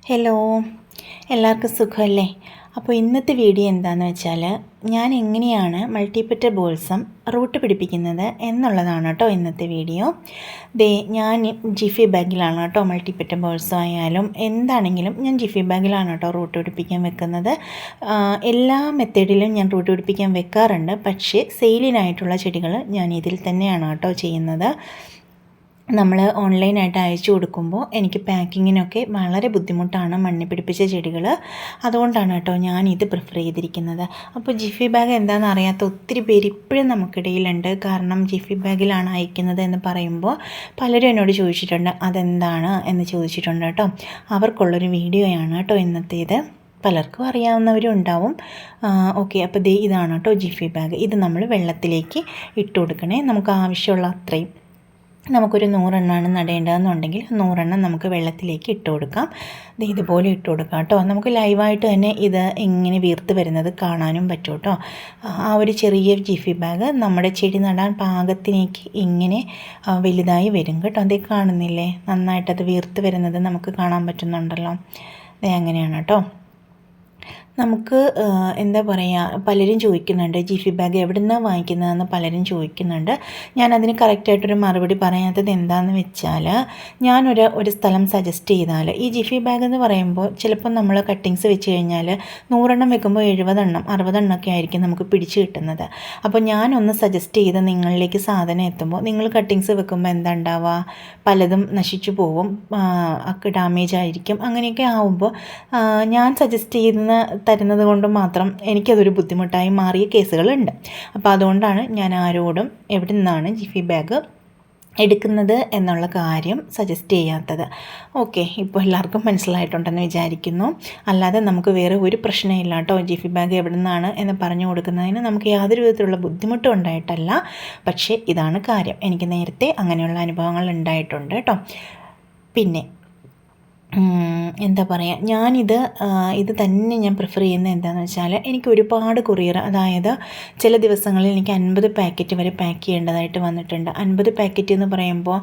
Hello, എല്ലാവർക്കും സുഖമല്ലേ? അപ്പോൾ ഇന്നത്തെ വീഡിയോ എന്താണെന്ന് വെച്ചാൽ ഞാൻ എങ്ങനെയാണ് മൾട്ടിപെറ്റൽ ബോൾസം റൂട്ട് പിടിപ്പിക്കുന്നത് എന്നുള്ളതാണ് കേട്ടോ ഇന്നത്തെ വീഡിയോ. ഞാൻ ജിഫി ബാഗിലാണ് കേട്ടോ മൾട്ടിപെറ്റൽ ബോൾസം ആയാലും എന്താണെങ്കിലും ഞാൻ ജിഫി ബാഗിലാണ് കേട്ടോ റൂട്ട് പിടിപ്പിക്കാൻ വെക്കുന്നത്. എല്ലാ മെത്തേഡിലും ഞാൻ റൂട്ട് പിടിപ്പിക്കാൻ വെക്കാറുണ്ട്, പക്ഷേ സെയിലിനായിട്ടുള്ള ചെടികൾ ഞാൻ ഇതിൽ തന്നെയാണ് കേട്ടോ ചെയ്യുന്നത്. നമ്മൾ ഓൺലൈനായിട്ട് അയച്ചു കൊടുക്കുമ്പോൾ എനിക്ക് പാക്കിങ്ങിനൊക്കെ വളരെ ബുദ്ധിമുട്ടാണ് മണ്ണിൽ പിടിപ്പിച്ച ചെടികൾ. അതുകൊണ്ടാണ് കേട്ടോ ഞാനിത് പ്രിഫർ ചെയ്തിരിക്കുന്നത്. അപ്പോൾ ജിഫി ബാഗ് എന്താണെന്ന് അറിയാത്ത ഒത്തിരി പേര് ഇപ്പോഴും നമുക്കിടയിലുണ്ട്. കാരണം ജിഫി ബാഗിലാണ് അയക്കുന്നത് എന്ന് പറയുമ്പോൾ പലരും എന്നോട് ചോദിച്ചിട്ടുണ്ട് അതെന്താണ് എന്ന് ചോദിച്ചിട്ടുണ്ട് കേട്ടോ. അവർക്കുള്ളൊരു വീഡിയോയാണ് കേട്ടോ ഇന്നത്തേത്. പലർക്കും അറിയാവുന്നവരും ഉണ്ടാവും. ഓക്കെ, അപ്പോൾ ഇതാണ് കേട്ടോ ജിഫി ബാഗ്. ഇത് നമ്മൾ വെള്ളത്തിലേക്ക് ഇട്ട് കൊടുക്കണേ. നമുക്ക് ആവശ്യമുള്ള അത്രയും, നമുക്കൊരു 100 എണ്ണമാണ് നടേണ്ടതെന്നുണ്ടെങ്കിൽ 100 എണ്ണം നമുക്ക് വെള്ളത്തിലേക്ക് ഇട്ട് കൊടുക്കാം. ഇതുപോലെ ഇട്ട് കൊടുക്കാം കേട്ടോ. നമുക്ക് ലൈവായിട്ട് തന്നെ ഇത് ഇങ്ങനെ വീർത്ത് വരുന്നത് കാണാനും പറ്റും കേട്ടോ. ആ ഒരു ചെറിയ ജിഫി ബാഗ് നമ്മുടെ ചെടി നടാൻ പാകത്തിലേക്ക് ഇങ്ങനെ വലുതായി വരും കേട്ടോ. അതേ കാണുന്നില്ലേ, നന്നായിട്ടത് വീർത്ത് വരുന്നത് നമുക്ക് കാണാൻ പറ്റുന്നുണ്ടല്ലോ. അങ്ങനെയാണ് കേട്ടോ. നമുക്ക് എന്താ പറയുക, പലരും ചോദിക്കുന്നുണ്ട് ജിഫി ബാഗ് എവിടെ നിന്നാണ് വാങ്ങിക്കുന്നതെന്ന് പലരും ചോദിക്കുന്നുണ്ട്. ഞാനതിന് കറക്റ്റായിട്ടൊരു മറുപടി പറയാത്തത് എന്താണെന്ന് വെച്ചാൽ, ഞാനൊരു സ്ഥലം സജസ്റ്റ് ചെയ്താൽ, ഈ ജിഫി ബാഗ് എന്ന് പറയുമ്പോൾ ചിലപ്പോൾ നമ്മൾ കട്ടിങ്സ് വെച്ച് കഴിഞ്ഞാൽ 100 എണ്ണം വെക്കുമ്പോൾ 70 എണ്ണം 60 എണ്ണമൊക്കെ ആയിരിക്കും നമുക്ക് പിടിച്ച് കിട്ടുന്നത്. അപ്പോൾ ഞാനൊന്ന് സജസ്റ്റ് ചെയ്ത് നിങ്ങളിലേക്ക് സാധനം എത്തുമ്പോൾ നിങ്ങൾ കട്ടിങ്സ് വെക്കുമ്പോൾ എന്താ ഉണ്ടാവുക, പലതും നശിച്ചു പോവും, ഡാമേജ് ആയിരിക്കും. അങ്ങനെയൊക്കെ ആവുമ്പോൾ ഞാൻ സജസ്റ്റ് ചെയ്യുന്ന തരുന്നത് കൊണ്ട് മാത്രം എനിക്കതൊരു ബുദ്ധിമുട്ടായി മാറിയ കേസുകളുണ്ട്. അപ്പോൾ അതുകൊണ്ടാണ് ഞാൻ ആരോടും എവിടെ നിന്നാണ് ജിഫി ബാഗ് എടുക്കുന്നത് എന്നുള്ള കാര്യം സജസ്റ്റ് ചെയ്യാത്തത്. ഓക്കെ, ഇപ്പോൾ എല്ലാവർക്കും മനസ്സിലായിട്ടുണ്ടെന്ന് വിചാരിക്കുന്നു. അല്ലാതെ നമുക്ക് വേറെ ഒരു പ്രശ്നമില്ല കേട്ടോ. ജിഫി ബാഗ് എവിടെ നിന്നാണ് എന്ന് പറഞ്ഞു കൊടുക്കുന്നതിന് നമുക്ക് യാതൊരു വിധത്തിലുള്ള ബുദ്ധിമുട്ടും ഉണ്ടായിട്ടല്ല. പക്ഷേ ഇതാണ് കാര്യം, എനിക്ക് നേരത്തെ അങ്ങനെയുള്ള അനുഭവങ്ങൾ ഉണ്ടായിട്ടുണ്ട് കേട്ടോ. പിന്നെ എന്താ പറയുക, ഇത് തന്നെ ഞാൻ പ്രിഫർ ചെയ്യുന്നത് എന്താണെന്ന് വെച്ചാൽ, എനിക്ക് ഒരുപാട് കൊറിയർ, അതായത് ചില ദിവസങ്ങളിൽ എനിക്ക് 50 പാക്കറ്റ് വരെ പാക്ക് ചെയ്യേണ്ടതായിട്ട് വന്നിട്ടുണ്ട്. 50 പാക്കറ്റ് എന്ന് പറയുമ്പോൾ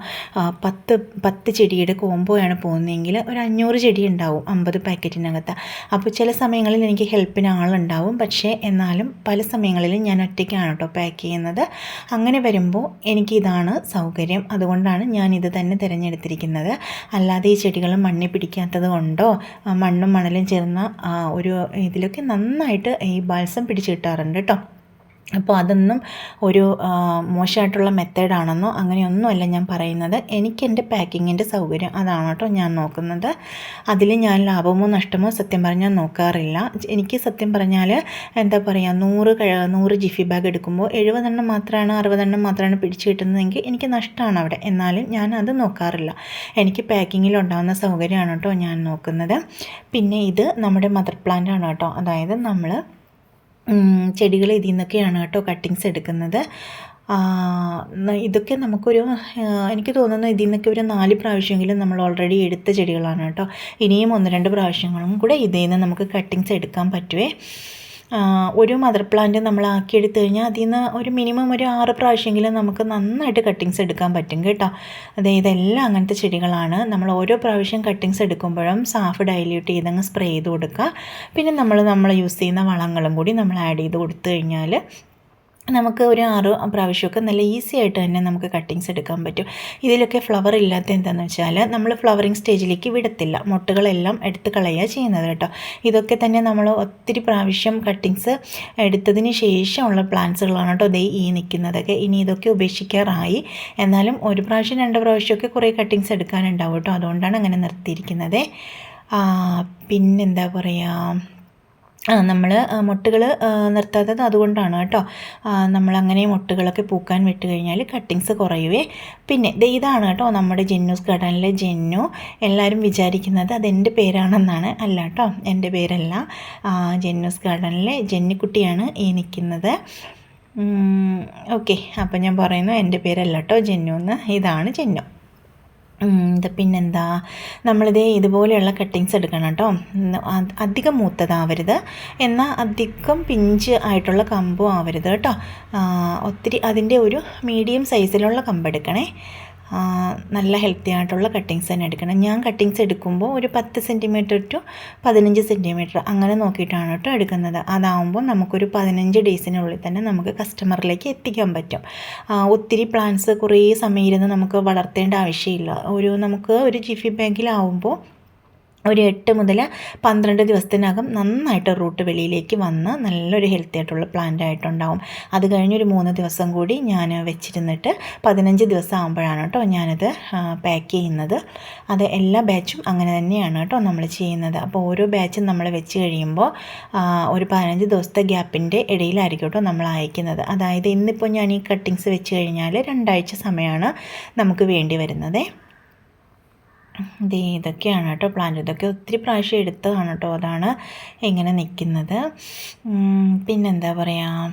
10 ചെടിയുടെ കോംബോയാണ് പോകുന്നതെങ്കിൽ ഒരു 500 ചെടി ഉണ്ടാവും 50 പാക്കറ്റിനകത്ത്. അപ്പോൾ ചില സമയങ്ങളിൽ എനിക്ക് ഹെൽപ്പിന് ആളുണ്ടാവും, പക്ഷേ എന്നാലും പല സമയങ്ങളിലും ഞാൻ ഒറ്റയ്ക്കാണ് കേട്ടോ പാക്ക് ചെയ്യുന്നത്. അങ്ങനെ വരുമ്പോൾ എനിക്കിതാണ് സൗകര്യം. അതുകൊണ്ടാണ് ഞാനിത് തന്നെ തിരഞ്ഞെടുത്തിരിക്കുന്നത്. അല്ലാതെ ഈ ചെടികൾ മണ്ണിൽ പിടിക്കാത്തത് കൊണ്ടോ മണ്ണും മണലും ചേർന്ന ഒരു ഇതിലൊക്കെ നന്നായിട്ട് ഈ ബാൽസം പിടിച്ച് കിട്ടാറുണ്ട് കേട്ടോ. അപ്പോൾ അതൊന്നും ഒരു മോശമായിട്ടുള്ള മെത്തേഡാണെന്നോ അങ്ങനെയൊന്നുമല്ല ഞാൻ പറയുന്നത്. എനിക്ക് എൻ്റെ പാക്കിങ്ങിൻ്റെ സൗകര്യം അതാണ് കേട്ടോ ഞാൻ നോക്കുന്നത്. അതിൽ ഞാൻ ലാഭമോ നഷ്ടമോ സത്യം പറഞ്ഞാൽ നോക്കാറില്ല. എനിക്ക് സത്യം പറഞ്ഞാൽ എന്താ പറയുക, 100 ജിഫി ബാഗ് എടുക്കുമ്പോൾ 70 എണ്ണം മാത്രമാണ് 60 എണ്ണം മാത്രമാണ് പിടിച്ച് കിട്ടുന്നതെങ്കിൽ എനിക്ക് നഷ്ടമാണ് അവിടെ. എന്നാലും ഞാൻ അത് നോക്കാറില്ല. എനിക്ക് പാക്കിങ്ങിലുണ്ടാകുന്ന സൗകര്യമാണ് കേട്ടോ ഞാൻ നോക്കുന്നത്. പിന്നെ ഇത് നമ്മുടെ മദർ പ്ലാന്റ് ആണ് കേട്ടോ. അതായത് നമ്മൾ ചെടികൾ ഇതിൽ നിന്നൊക്കെയാണ് കേട്ടോ കട്ടിങ്സ് എടുക്കുന്നത്. ഇതൊക്കെ എനിക്ക് തോന്നുന്നു ഇതിൽ നിന്നൊക്കെ ഒരു 4 പ്രാവശ്യമെങ്കിലും നമ്മൾ ഓൾറെഡി എടുത്ത ചെടികളാണ് കേട്ടോ. ഇനിയും 1-2 പ്രാവശ്യങ്ങളും കൂടെ ഇതിൽ നിന്ന് നമുക്ക് കട്ടിങ്സ് എടുക്കാൻ പറ്റുമേ. ഒരു മദർ പ്ലാന്റ് നമ്മൾ ആക്കിയെടുത്തു കഴിഞ്ഞാൽ അതിൽ നിന്ന് ഒരു മിനിമം ഒരു 6 പ്രാവശ്യമെങ്കിലും നമുക്ക് നന്നായിട്ട് കട്ടിങ്സ് എടുക്കാൻ പറ്റും കേട്ടോ. ഇതെല്ലാം അങ്ങനത്തെ ചെടികളാണ്. നമ്മൾ ഓരോ പ്രാവശ്യം കട്ടിങ്സ് എടുക്കുമ്പോഴും സാഫ് ഡൈല്യൂട്ട് ചെയ്തങ്ങ് സ്പ്രേ ചെയ്ത് കൊടുക്കുക. പിന്നെ നമ്മൾ യൂസ് ചെയ്യുന്ന വളങ്ങളും കൂടി നമ്മൾ ആഡ് ചെയ്ത് കൊടുത്തു കഴിഞ്ഞാൽ നമുക്ക് ഒരു 6 പ്രാവശ്യമൊക്കെ നല്ല ഈസി ആയിട്ട് തന്നെ നമുക്ക് കട്ടിങ്സ് എടുക്കാൻ പറ്റും. ഇതിലൊക്കെ ഫ്ലവർ ഇല്ലാത്ത എന്താണെന്ന് വെച്ചാൽ നമ്മൾ ഫ്ലവറിങ് സ്റ്റേജിലേക്ക് വിടത്തില്ല, മുട്ടുകളെല്ലാം എടുത്ത് കളയുക ചെയ്യുന്നത് കേട്ടോ. ഇതൊക്കെ തന്നെ നമ്മൾ ഒത്തിരി പ്രാവശ്യം കട്ടിങ്സ് എടുത്തതിന് ശേഷമുള്ള പ്ലാന്റ്സുകളാണ് കേട്ടോ ഈ നിൽക്കുന്നതൊക്കെ. ഇനി ഇതൊക്കെ ഉപേക്ഷിക്കാറായി, എന്നാലും 1 പ്രാവശ്യം 2 പ്രാവശ്യമൊക്കെ കുറേ കട്ടിങ്സ് എടുക്കാനുണ്ടാവും കേട്ടോ. അതുകൊണ്ടാണ് അങ്ങനെ നിർത്തിയിരിക്കുന്നത്. പിന്നെന്താ പറയുക, നമ്മൾ മുട്ടുകൾ നിർത്താത്തത് അതുകൊണ്ടാണ് കേട്ടോ. നമ്മളങ്ങനെ മുട്ടുകളൊക്കെ പൂക്കാൻ വിട്ട് കഴിഞ്ഞാൽ കട്ടിങ്സ് കുറയുവേ. പിന്നെ ഇതാണ് കേട്ടോ നമ്മുടെ ജെന്നൂസ് ഗാർഡനിലെ ജെന്നു. എല്ലാവരും വിചാരിക്കുന്നത് അതെൻ്റെ പേരാണെന്നാണ്. അല്ല കേട്ടോ, എൻ്റെ പേരല്ല. ജെന്നൂസ് ഗാർഡനിലെ ജെന്നിക്കുട്ടിയാണ് ഈ നിൽക്കുന്നത്. ഓക്കെ, അപ്പോൾ ഞാൻ പറയുന്നു എൻ്റെ പേരല്ല കേട്ടോ ജെന്നു എന്ന്. ഇതാണ് ജെന്നു. പിന്നെന്താ, ഇതുപോലെയുള്ള കട്ടിങ്സ് എടുക്കണം കേട്ടോ. അധികം മൂത്തതാവരുത്, എന്നാൽ അധികം പിഞ്ച് ആയിട്ടുള്ള കമ്പും ആവരുത് കേട്ടോ. ഒത്തിരി അതിൻ്റെ ഒരു മീഡിയം സൈസിലുള്ള കമ്പെടുക്കണേ. നല്ല ഹെൽത്തി ആയിട്ടുള്ള കട്ടിങ്സ് തന്നെ എടുക്കണം. ഞാൻ കട്ടിങ്സ് എടുക്കുമ്പോൾ ഒരു 10 സെൻറ്റിമീറ്റർ ടു 15 സെൻറ്റിമീറ്റർ അങ്ങനെ നോക്കിയിട്ടാണ് കേട്ടോ എടുക്കുന്നത്. അതാവുമ്പോൾ നമുക്കൊരു 15 ഡേയ്സിനുള്ളിൽ തന്നെ നമുക്ക് കസ്റ്റമറിലേക്ക് എത്തിക്കാൻ പറ്റും. ഒത്തിരി പ്ലാന്റ്സ് കുറേ സമയം ഇരുന്ന് നമുക്ക് വളർത്തേണ്ട ആവശ്യമില്ല. നമുക്ക് ഒരു ജിഫി ബാഗിലാവുമ്പോൾ ഒരു 8 മുതൽ 12 ദിവസത്തിനകം നന്നായിട്ട് റൂട്ട് വെളിയിലേക്ക് വന്ന് നല്ലൊരു ഹെൽത്തി ആയിട്ടുള്ള പ്ലാന്റ് ആയിട്ടുണ്ടാവും. അത് കഴിഞ്ഞൊരു 3 ദിവസം കൂടി ഞാൻ വെച്ചിരുന്നിട്ട് 15 ദിവസം ആകുമ്പോഴാണ് കേട്ടോ ഞാനത് പാക്ക് ചെയ്യുന്നത്. അത് എല്ലാ ബാച്ചും അങ്ങനെ തന്നെയാണ് കേട്ടോ നമ്മൾ ചെയ്യുന്നത്. അപ്പോൾ ഓരോ ബാച്ചും നമ്മൾ വെച്ച് കഴിയുമ്പോൾ ഒരു 15 ദിവസത്തെ ഗ്യാപ്പിൻ്റെ ഇടയിലായിരിക്കും കേട്ടോ നമ്മൾ അയക്കുന്നത്. അതായത് ഇന്നിപ്പോൾ ഞാൻ ഈ കട്ടിങ്സ് വെച്ച് കഴിഞ്ഞാൽ 2 ആഴ്ച സമയമാണ് നമുക്ക് വേണ്ടി വരുന്നത്. ഇതൊക്കെയാണ് കേട്ടോ പ്ലാന്റ്. ഇതൊക്കെ ഒത്തിരി പ്രാവശ്യം എടുത്തതാണ് കേട്ടോ. അതാണ് ഇങ്ങനെ നിൽക്കുന്നത്. പിന്നെന്താ പറയുക,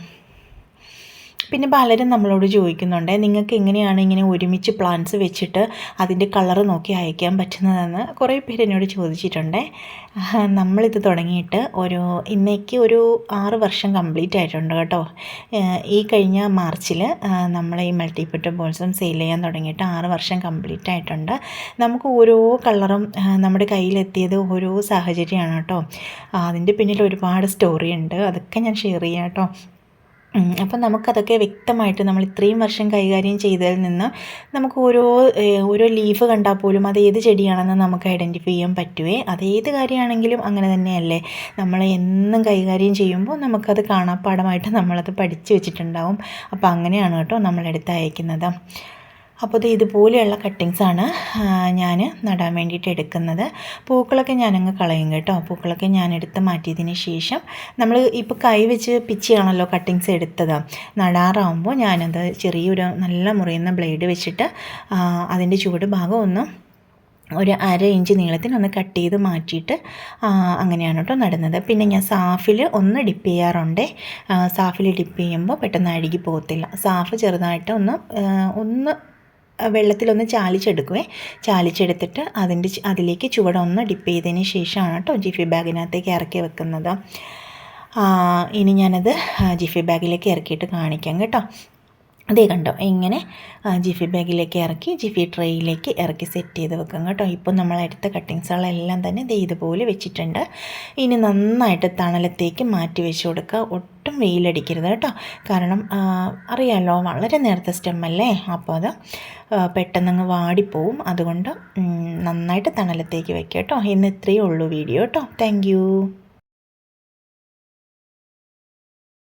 പിന്നെ പലരും നമ്മളോട് ചോദിക്കുന്നുണ്ട്, നിങ്ങൾക്ക് എങ്ങനെയാണ് ഇങ്ങനെ ഒരുമിച്ച് പ്ലാന്റ്സ് വെച്ചിട്ട് അതിൻ്റെ കളറ് നോക്കി അയക്കാൻ പറ്റുന്നതെന്ന് കുറേ പേര് എന്നോട് ചോദിച്ചിട്ടുണ്ട്. നമ്മളിത് തുടങ്ങിയിട്ട് ഇന്നേക്ക് ഒരു 6 വർഷം കംപ്ലീറ്റ് ആയിട്ടുണ്ട് കേട്ടോ. ഈ കഴിഞ്ഞ മാർച്ചിൽ നമ്മൾ ഈ മൾട്ടിപ്പർപ്പസ് ബോൾസും സെയിൽ ചെയ്യാൻ തുടങ്ങിയിട്ട് 6 വർഷം കംപ്ലീറ്റ് ആയിട്ടുണ്ട്. നമുക്ക് ഓരോ കളറും നമ്മുടെ കയ്യിലെത്തിയത് ഓരോ സാഹചര്യമാണ് കേട്ടോ. അതിൻ്റെ പിന്നിൽ ഒരുപാട് സ്റ്റോറി ഉണ്ട്. അതൊക്കെ ഞാൻ ഷെയർ ചെയ്യാം കേട്ടോ. അപ്പം നമുക്കതൊക്കെ വ്യക്തമായിട്ട് നമ്മൾ ഇത്രയും വർഷം കൈകാര്യം ചെയ്തതിൽ നിന്ന് നമുക്ക് ഓരോ ലീഫ് കണ്ടാൽ പോലും അത് ഏത് ചെടിയാണെന്ന് നമുക്ക് ഐഡൻറ്റിഫൈ ചെയ്യാൻ പറ്റുമേ. അതേത് കാര്യമാണെങ്കിലും അങ്ങനെ തന്നെയല്ലേ. നമ്മൾ എന്നും കൈകാര്യം ചെയ്യുമ്പോൾ നമുക്കത് കാണാപ്പാടമായിട്ട് നമ്മളത് പഠിച്ചു വെച്ചിട്ടുണ്ടാവും. അപ്പോൾ അങ്ങനെയാണ് കേട്ടോ നമ്മളെടുത്ത് അയക്കുന്നത്. അപ്പോൾ ഇതുപോലെയുള്ള കട്ടിങ്സാണ് ഞാൻ നടാൻ വേണ്ടിയിട്ട് എടുക്കുന്നത്. പൂക്കളൊക്കെ ഞാനങ്ങ് കളയും കേട്ടോ. പൂക്കളൊക്കെ ഞാൻ എടുത്ത് മാറ്റിയതിന് ശേഷം നമ്മൾ ഇപ്പോൾ കൈ വെച്ച് പിച്ചിയാണല്ലോ കട്ടിങ്സ് എടുത്തത്. നടാറാകുമ്പോൾ ഞാനത് ചെറിയൊരു നല്ല മുറിയുന്ന ബ്ലേഡ് വെച്ചിട്ട് അതിൻ്റെ ചുവട് ഭാഗം ഒരു 1/2 ഇഞ്ച് നീളത്തിന് കട്ട് ചെയ്ത് മാറ്റിയിട്ട് അങ്ങനെയാണ് കേട്ടോ നടുന്നത്. പിന്നെ ഞാൻ സാഫിൽ ഡിപ്പ് ചെയ്യാറുണ്ട്. സാഫിൽ ഡിപ്പ് ചെയ്യുമ്പോൾ പെട്ടെന്ന് അഴുകി പോകത്തില്ല. സാഫ് ചെറുതായിട്ട് ഒന്ന് വെള്ളത്തിലൊന്ന് ചാലിച്ചെടുത്തിട്ട് അതിലേക്ക് ചുവടൊന്ന് ഡിപ്പ് ചെയ്തതിന് ശേഷമാണ് കേട്ടോ ജിഫി ബാഗിനകത്തേക്ക് ഇറക്കി വെക്കുന്നത്. ഇനി ഞാനത് ജിഫി ബാഗിലേക്ക് ഇറക്കിയിട്ട് കാണിക്കാം കേട്ടോ. അതേ കണ്ടോ, ഇങ്ങനെ ജിഫി ബാഗിലേക്ക് ഇറക്കി ജിഫി ട്രേയിലേക്ക് ഇറക്കി സെറ്റ് ചെയ്ത് വെക്കാം കേട്ടോ. ഇപ്പോൾ നമ്മളെടുത്ത കട്ടിങ്സുകളെല്ലാം തന്നെ ഇതുപോലെ വെച്ചിട്ടുണ്ട്. ഇനി നന്നായിട്ട് തണലത്തേക്ക് മാറ്റി വെച്ച് കൊടുക്കുക. ഒട്ടും വെയിലടിക്കരുത് കേട്ടോ. കാരണം അറിയാമല്ലോ, വളരെ നേരത്തെ സ്റ്റെമ്മല്ലേ, അപ്പോൾ അത് പെട്ടെന്നങ്ങ് വാടിപ്പോവും. അതുകൊണ്ട് നന്നായിട്ട് തണലത്തേക്ക് വെക്കുക കേട്ടോ. ഇന്ന് ഇത്രയേ ഉള്ളൂ വീഡിയോ കേട്ടോ. താങ്ക്